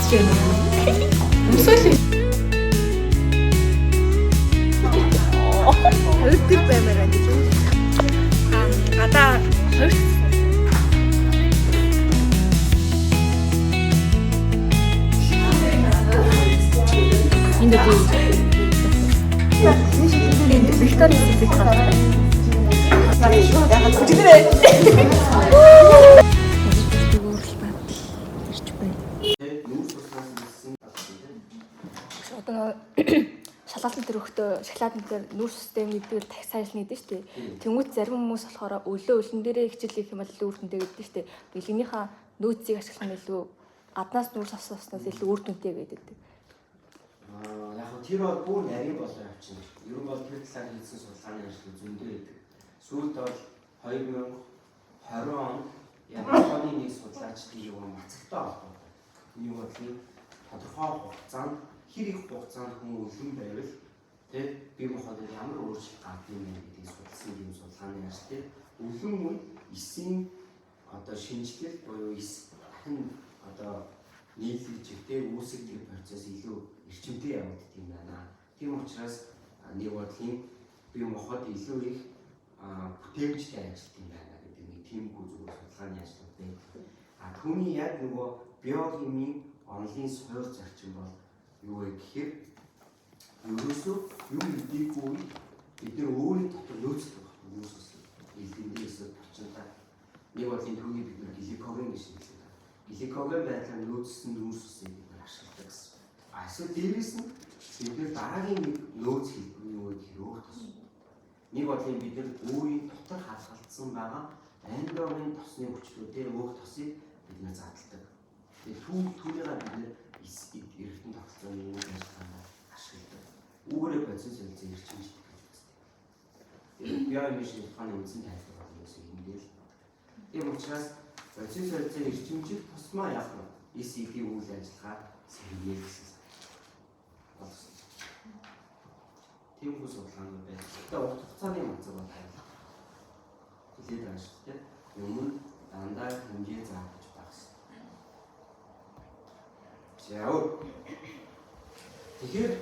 Өмсөөл. Өдөр баймаар гэж. Гадаа 2 энэ дэвийг Виктория Секрет гаргав. Одоо шалгалтын төрөхтөө шоколад дээр нүүр систем гэдэг л дахь сайжлна гэдэг шүү дээ. Тэнгүүт зарим хүмүүс болохоор өлөн дээрээ хичээлэх юм бол илүү үр дүнтэй гэдэг шүү дээ. Бэлгийнхаа нөөцийг ашиглах нь илүү аднаас нүүр авснаас илүү үр дүнтэй гэдэг. Яг нь тэр бол бүр нарийн болоо явчихна. Ер нь бол тэр талаар хийсэн судалгааны ажил зөндөө байдаг. Сүүлд бол 2020 онд Японы нэг судлаачдын юм мацагтай холбоотой. Нэг бодлын тодорхой хугацаанд хэр их хугацаанд хүн өлгөн байвал тэг бие махбод ямар өөрчлөлт гардаг юм бэ гэдгийг судалсан юм судалгааны ажил. Өлгөн үед эсийн одоо шинжилэл буюу эс дахин одоо нийлүүлжтэй үүсгэх процесс илүү эрчимтэй явагддаг юм байна. Тийм учраас нэг бодлын бие махбод илүү их бүтээмжтэй ажилладаг юм байна гэдэг нэг тиймгүй зүгээр судалгааны ажлууд байдаг. Түүний яг нөгөө биохимийн онлын суур зарчим бол юу вэ гэхээр ерөөсөө юм мэдээгүй бид нэр өөрийн дотор нөөцлөг байна. Нөөцс илдэндээс орчинтай нэг бодлын түүний бид нэр гликоген гэж нэрлэдэг. Гликоген байдлаар нөөцсөн нүүрсийг бид ашигладаг гэсэн. Эсвэл дээрээс нь бид нэр дараагийн нэг нөөц хэлбэр юу гэхээр өөр тос. Нэг бодлын бид нэр өөрийн дотор хадгалсан байгаа андрогийн тосны хүчлүүдээр өөр тосыг бид нэр задалдаг. Тэгээд түүнийгээ бид нэр эргэтэн тогтолцооны юм ажиллагаанд ашигладаг. Үүгээрээ процесс хэлцээ эрчимжтэй гэж үздэг. Тэгээд биомашин шилжихааны үндсэн тайлбар бол юусэн юм гээл. Тийм учраас процесс хэлцээ эрчимжит тусмаа яг ECD үйл ажиллагаа сэргийлэх гэсэн болсон. Тийм хүмүүс судалгааны байна. Тэгээд урт хугацааны онцгой бол хайрлах. Хэлээд байгаа шүү дээ. Өмнө дандаа хэмжээ зааж байх гэсэн. Яа. Тэгэхээр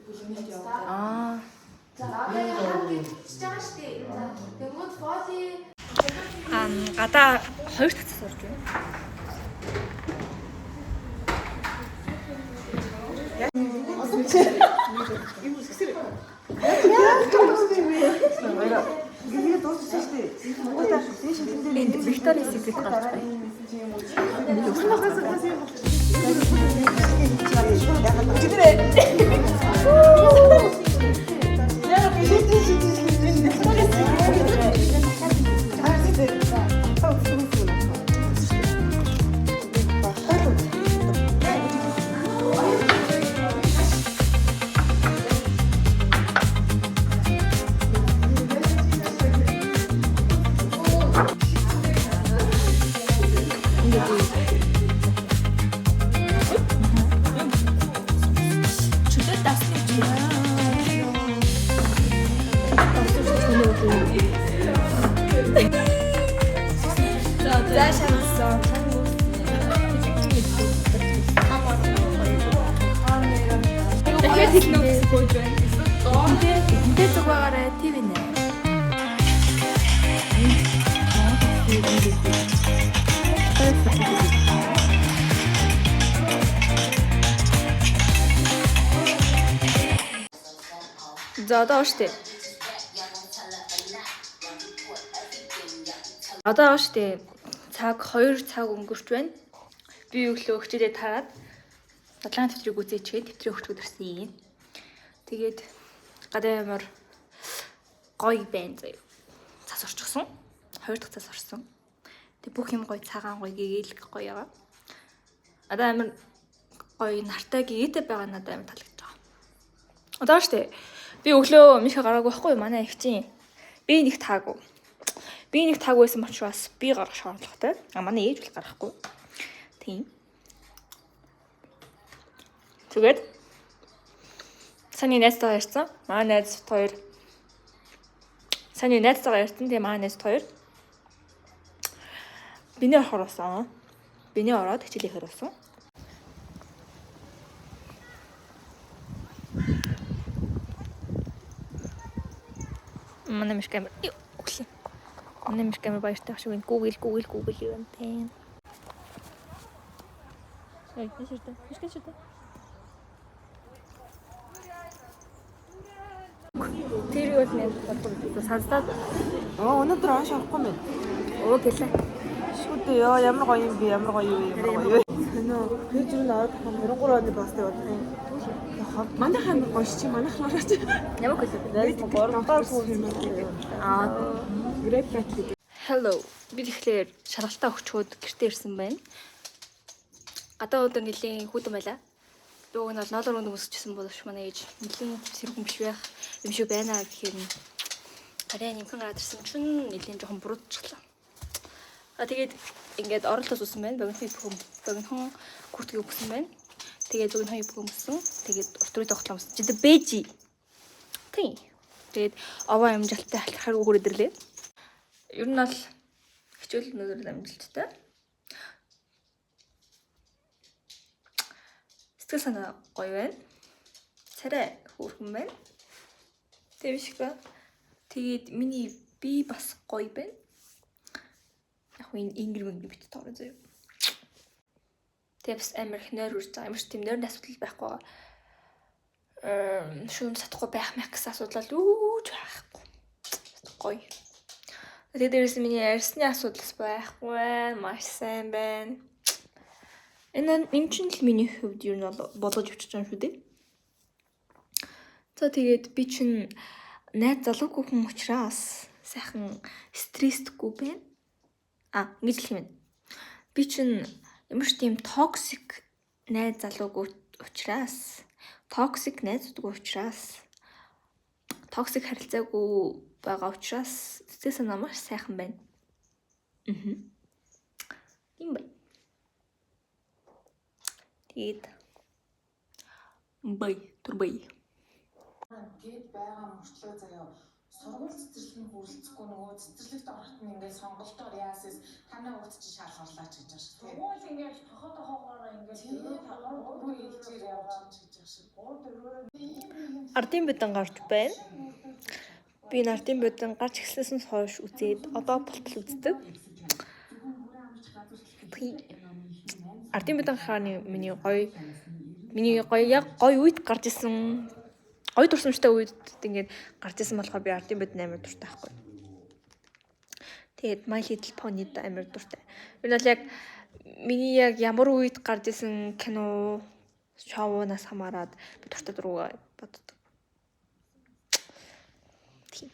бүлэмжтэй яваа. За одоо яг хийж байгаа шүү дээ. Тэгмүүд фоли Гадаа 2 тацаас орж байна. Энд Виктория Секрет гаргав. За одоо штэ. Одоо штэ. Цаг 2 цаг өнгөрч байна. Би өглөө хичээлээ тараад 7 төвтрийг үзээчгээд төвтрийг өгчгөд ирсэн. Тэгээд гадаа ямар гоё байна заяа. Цас орчихсон. 2 дахь цас орсон. Тэг бүх юм гоё цагаан гоё гээгээл гоё яваа. Одоо амар гоё нартай гээтэй байгаа надад амар таалагдж байгаа. Одоо штэ. Би өглөө мишээ гараагүй байхгүй манай их чинь. Би нэг таагүй. Би нэг таагүй байсан учраас би гарах шаардлагатай. Манай ээж бол гарахгүй. Тийм. Тэгээд саний найзтайгаа ярьсан. Манай найз хоёр. Саний найзтайгаа ярьсан. Тэгээ манай найз хоёр. Биний орохоорсон. биний ороод хичээлээр болсон. Манай миш камер. Өглөө. Манай миш камер баяртай шиг байна. Google юу юм бэ? Ой, нэшэрдэ. Нэшэрдэ. Тэр юу нэ бодлоо сансаад. Өнөөдөр ааш авахгүй мэн. Гэлээ. Шүү дээ ёо ямар гоё юм бэ ямар гоё юу. Өнөө пэйж рүү ороод 23 оны постыг бодсон. Манай хамир гоё чи манай хамаач. Ямар хэлээ? Найз гуравдугаар курс юм байна. Грэфик гэдэг. Hello. Би тэгэхээр шалгалтаа өгчөөд гэртээ ирсэн байна. Гадаа өдөр нэлийн хүүтэн байлаа. Дууг нь бол ноолор өнд өсчихсэн боловч манай ээж нэлийн сэргэн биш байх юм шиг байна гэхээр арай нэмхэн гараад ирсэн чинь нэлийн жоохон буруудчихлаа. Тэгээд ингээд оролтоос үсэн байна. Богинохон куртгийг өгсөн байна. Тэгээд богинохон юб өмсөн. Тэгээд уртруу тогтлоо өмсөн. Жид бэжи. Тийм. Тэгээд овоо амжилттай халахаар өгөр өдөрлөө. Ер нь бол хичээл өнөөдөр амжилттай. Сэтгэл санаа гоё байна. Царай хөөрхөн байна. Тэгээд миний би бас гоё байна. Яг энэ ингэрмэг бит тоороо зөө. Тэвс амар хнөр үрж байгаа. Ямар ч тийм нойрны асуудал байхгүй. Шүүм сатахгүй байх мэх гэсэн асуудал үүж байхгүй. Гоё. Тэгээд дээрээс миний арьсны асуудал байхгүй. Маш сайн байна. Энэ чинь л миний хувьд юу нь бодож өчөж байгаа шүү дээ. За тэгээд би чинь найз залуугүй хүн учраас сайхан стрессдэггүй байна. Ингэж л юм. Би чинь ямар ч тийм токсик найз залуугүй учраас токсик харилцаагүй байгаа учраас сэтгэл санаа маш сайхан байна. Тийм байна. Тэгээд турбай. Гээд байгаа мөрчлөө заяа сургууль цэцэрлэгийн хүрэлцэхгүй нөгөө цэцэрлэгт орохт нь ингээд сонголтоор яасээс танай урд чи шалгарлаач гэж байгаа шүү. Сургууль ингээд тохоогоор ингээд өөрөө хэлжээр явж гэж байгаа шүү. Ардын бэдэн гарч байна. Би энэ ардын бэдэн гарч эхлэснээс хойш үзээд одоо болтол үздэг. Ардын бэдэн хааны миний гоё яг гоё үед гарч исэн. Гоё дурсамжтай үед ингээд гарч исэн болохоор би ардын бэдэн амар дуртай байхгүй. Тэгээд My Little Pony-д амар дуртай. Энэ бол яг миний яг ямар үед гарч исэн кино шоунаас хамаарад би дуртай дургуй боддог. Тийм.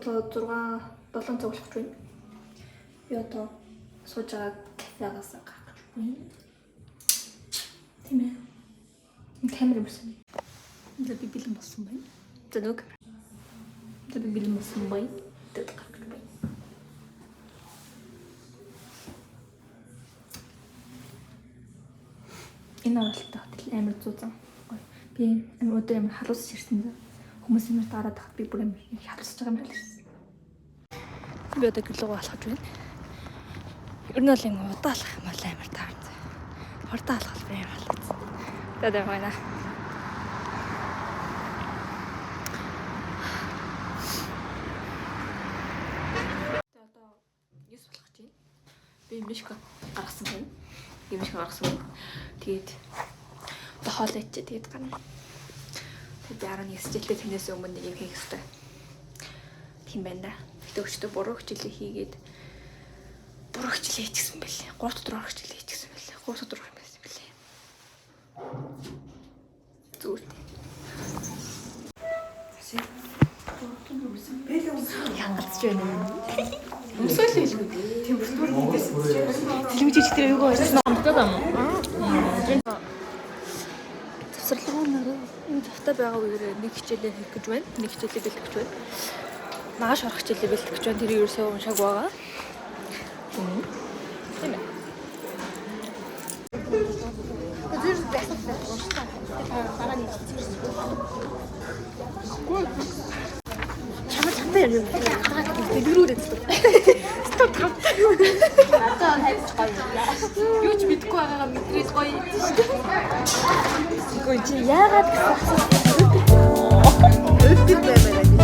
Одоо 7 цаг болох байна. Би одоо сууж байгаа кафегаас гарах гэж байна. Тийм ээ. Камер юмсан. Би бэлэн болсон байна. Зөв. Би бэлэн болсон байна. Тэд гарах гэж байна. Энэ оролттой хотел амар зүүзэн. Би амар өдөр амар халуус ширсэн. Хүмүүс юмар дараад тахад би бүр амар халуусж байгаа юм хэлсэн. Би одоо гэлөө алхаж байна. Ер нь бол ингэ удаалах юм бол амар таарсан. Хурдан алхах би амар алхсан. Тэгээд байна. Одоо 9 болох чинь. Би мишка гаргасан байна. Тэгээд одоо хоол ичээ тэгээд гарна. Тэгээд 11 жилдээ тэнээс өмнө нэг юм хийх хэрэгтэй. Тийм байна да. Өчтөө буруу хичээлээ хийгээд буруу хичээлээ хийчихсэн байлээ. 3 өдөр хичээлээ хийчихсэн байлээ. 3 өдөр юм байсан байлээ. Зүгээр. Янгацж байна. Өмсөөл хэлгүй. Ээж тэр юу гэсэн Завсарлагуунаар энэ завтай байгаа үеэр нэг хичээлээ хийх гэж байна. Нэг хичээлээ бэлтгэж байна. Мааш орох хичээлээ бэлтгэж байна. Тэр ерөөсөө уншааг байгаа. Тийм ээ. Зүгээр байсан ууштай. Дараа нь чамтай юм. Дэлгэрүүрээ зүг. Стоп тав. Надад хайж гоё. Юу ч мэдгүй байгаагаа мэдрээд гоё юм шүү дээ. Гүн чи яагаад гэсэн асуулт. Өвдөг баймаа.